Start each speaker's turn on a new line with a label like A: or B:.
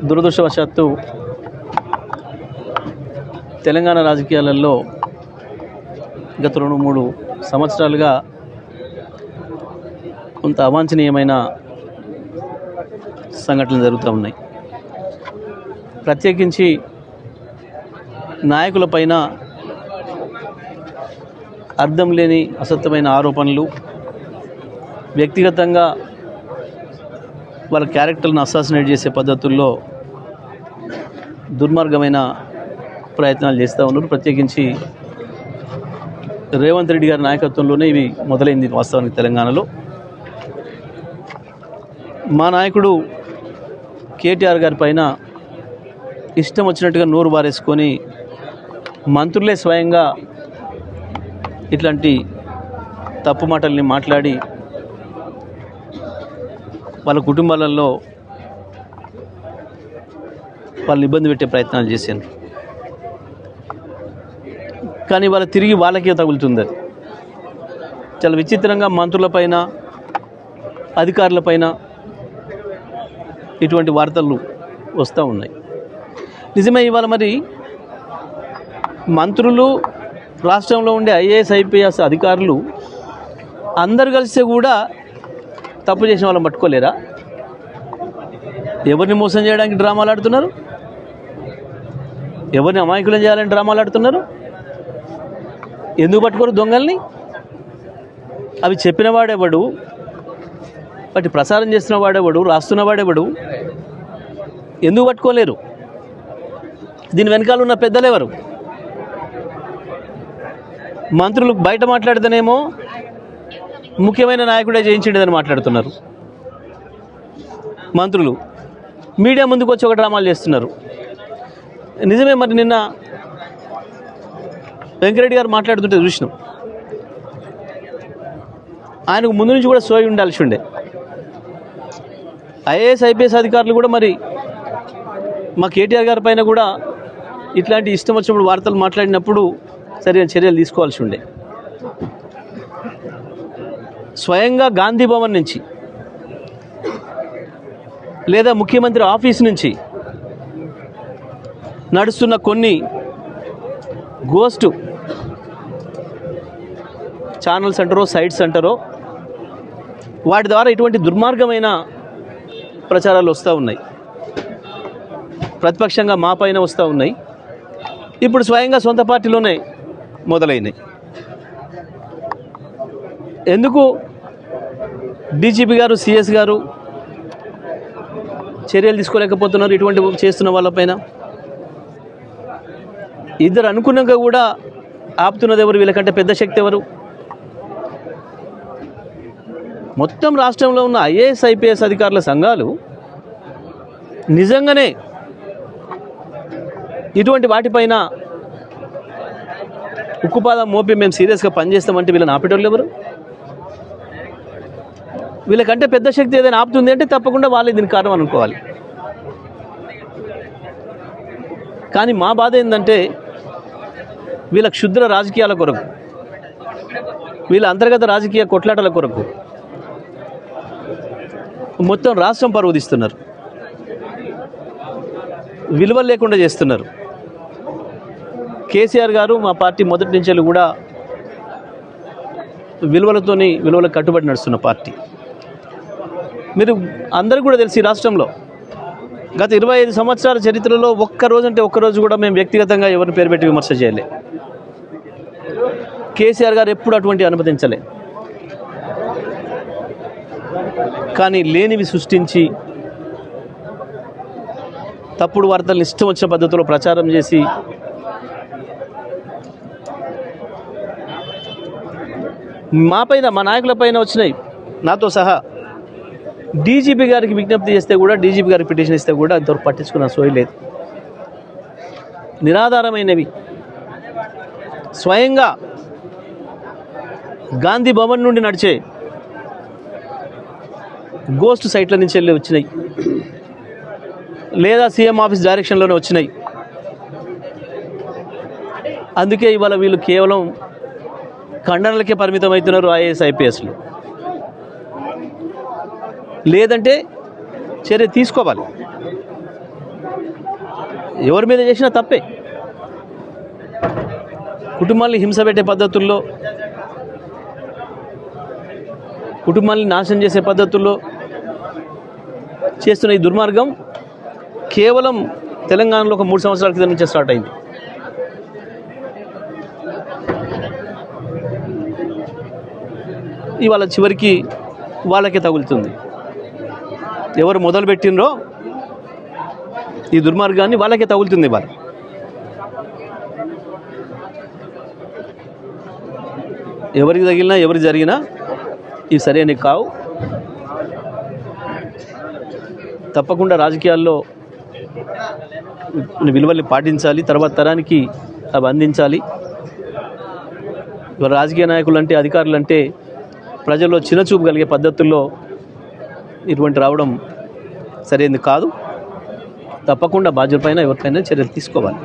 A: దురదృష్టవశాత్తు తెలంగాణ రాజకీయాలలో గత 2-3 సంవత్సరాలుగా కొంత అవాంఛనీయమైన సంఘటనలు జరుగుతూ ఉన్నాయి. ప్రత్యేకించి నాయకులపైన అర్థం లేని అసత్యమైన ఆరోపణలు, వ్యక్తిగతంగా వాళ్ళ క్యారెక్టర్లను అసాసినేట్ చేసే పద్ధతుల్లో దుర్మార్గమైన ప్రయత్నాలు చేస్తూ ఉన్నారు. ప్రత్యేకించి రేవంత్ రెడ్డి గారి నాయకత్వంలోనే ఇవి మొదలైంది. వాస్తవానికి తెలంగాణలో మా నాయకుడు కేటీఆర్ గారి పైన ఇష్టం వచ్చినట్టుగా నోరు బారేసుకొని మంత్రులే స్వయంగా ఇట్లాంటి తప్పు మాటల్ని మాట్లాడి వాళ్ళ కుటుంబాలలో వాళ్ళని ఇబ్బంది పెట్టే ప్రయత్నాలు చేశాను. కానీ వాళ్ళ తిరిగి వాళ్ళకే తగులుతుంది. అది చాలా విచిత్రంగా మంత్రులపైన, అధికారులపైన ఇటువంటి వార్తలు వస్తూ ఉన్నాయి. నిజమే, ఇవాళ మరి మంత్రులు, రాష్ట్రంలో ఉండే ఐఏఎస్, ఐపీఎస్ అధికారులు అందరు కలిస్తే కూడా తప్పు చేసిన వాళ్ళని పట్టుకోలేరా? ఎవరిని మోసం చేయడానికి డ్రామాలు ఆడుతున్నారు? ఎవరిని అమాయకులం చేయాలని డ్రామాలు ఆడుతున్నారు? ఎందుకు పట్టుకోరు దొంగల్ని? అవి చెప్పిన వాడెవడు, వాటి ప్రసారం చేస్తున్న వాడెవడు, రాస్తున్న వాడెవడు? ఎందుకు పట్టుకోలేరు? దీని వెనకాల ఉన్న పెద్దలు ఎవరు? మంత్రులు బయట మాట్లాడితేనేమో ముఖ్యమైన నాయకుడే చేయించిండేదని మాట్లాడుతున్నారు. మంత్రులు మీడియా ముందుకు వచ్చి ఒక డ్రామాలు చేస్తున్నారు. నిజమే, మరి నిన్న వెంకరెడ్డి గారు మాట్లాడుతుంటే చూసినాం. ఆయనకు ముందు నుంచి కూడా సోయి ఉండాల్సి ఉండే. ఐఏఎస్, ఐపీఎస్ అధికారులు కూడా మరి మా కేటీఆర్ గారి పైన కూడా ఇట్లాంటి ఇష్టం వచ్చినప్పుడు వార్తలు మాట్లాడినప్పుడు సరైన చర్యలు తీసుకోవాల్సి ఉండే. స్వయంగా గాంధీ భవన్ నుంచి లేదా ముఖ్యమంత్రి ఆఫీస్ నుంచి నడుస్తున్న కొన్ని గోస్ట్ ఛానల్స్ అంటారో, సైట్స్ అంటారో, వాటి ద్వారా ఇటువంటి దుర్మార్గమైన ప్రచారాలు వస్తూ ఉన్నాయి. ప్రతిపక్షంగా మా పైన వస్తూ ఉన్నాయి. ఇప్పుడు స్వయంగా సొంత పార్టీలోనే మొదలైనాయి. ఎందుకు డీజీపీ గారు, సిఎస్ గారు చర్యలు తీసుకోలేకపోతున్నారు ఇటువంటి చేస్తున్న వాళ్ళపైన? ఇద్దరు అనుకున్నాక కూడా ఆపుతున్నది ఎవరు? వీళ్ళకంటే పెద్ద శక్తి ఎవరు? మొత్తం రాష్ట్రంలో ఉన్న ఐఏఎస్, ఐపీఎస్ అధికారుల సంఘాలు నిజంగానే ఇటువంటి వాటిపైన ఉక్కుపాదం మోపి మేము సీరియస్గా పనిచేస్తామంటే వీళ్ళని ఆపేటోళ్ళు ఎవరు? వీళ్ళకంటే పెద్ద శక్తి ఏదైనా ఆపుతుంది అంటే తప్పకుండా వాళ్ళే దీనికి కారణం అనుకోవాలి. కానీ మా బాధ ఏంటంటే వీళ్ళ క్షుద్ర రాజకీయాల కొరకు, వీళ్ళ అంతర్గత రాజకీయ కొట్లాటల కొరకు మొత్తం రాష్ట్రం పరువు తీస్తున్నారు, విలువలు లేకుండా చేస్తున్నారు. కేసీఆర్ గారు మా పార్టీ మొదటి నుంచి కూడా విలువలకు కట్టుబడి నడుస్తున్న పార్టీ. మీరు అందరూ కూడా తెలిసి రాష్ట్రంలో గత 25 సంవత్సరాల చరిత్రలో ఒక్కరోజు కూడా మేము వ్యక్తిగతంగా ఎవరిని పేరు పెట్టి విమర్శ చేయలే. కేసీఆర్ గారు ఎప్పుడు అటువంటి అనుమతించలే. కానీ లేనివి సృష్టించి తప్పుడు వార్తలను ఇష్టం వచ్చిన పద్ధతిలో ప్రచారం చేసి మాపైన, మా నాయకులపైన వచ్చినాయి, నాతో సహా. డీజీపీ గారికి విజ్ఞప్తి చేస్తే కూడా, డీజీపీ గారికి పిటిషన్ ఇస్తే కూడా అంతవరకు పట్టించుకున్న సోయి లేదు. నిరాధారమైనవి స్వయంగా గాంధీ భవన్ నుండి నడిచే గోస్ట్ సైట్ల నుంచి వెళ్ళి వచ్చినాయి, లేదా సీఎం ఆఫీస్ డైరెక్షన్లోనే వచ్చినాయి. అందుకే ఇవాళ వీళ్ళు కేవలం ఖండనలకే పరిమితం అవుతున్నారు ఐఏఎస్, ఐపీఎస్లు. లేదంటే చర్య తీసుకోవాలి. ఎవరి మీద చేసినా తప్పే. కుటుంబాన్ని హింస పెట్టే పద్ధతుల్లో, కుటుంబాన్ని నాశనం చేసే పద్ధతుల్లో చేస్తున్న ఈ దుర్మార్గం కేవలం తెలంగాణలో ఒక 3 సంవత్సరాల క్రితం నుంచే స్టార్ట్ అయింది. ఇవాళ చివరికి వాళ్ళకే తగులుతుంది. ఎవరు మొదలుపెట్టినరో ఈ దుర్మార్గాన్ని వాళ్ళకే తగులుతుంది. ఇవాళ ఎవరికి తగిలినా ఎవరికి జరిగినా ఇవి సరైనవి కావు. తప్పకుండా రాజకీయాల్లో విలువల్ని పాటించాలి, తర్వాత తరానికి అవి అందించాలి. ఇవాళ రాజకీయ నాయకులు అంటే, అధికారులు అంటే ప్రజల్లో చిన్నచూపు కలిగే పద్ధతుల్లో ఇటువంటి రావడం సరైనది కాదు. తప్పకుండా బాధ్యులపైన ఎవరిపైనా చర్యలు తీసుకోవాలి.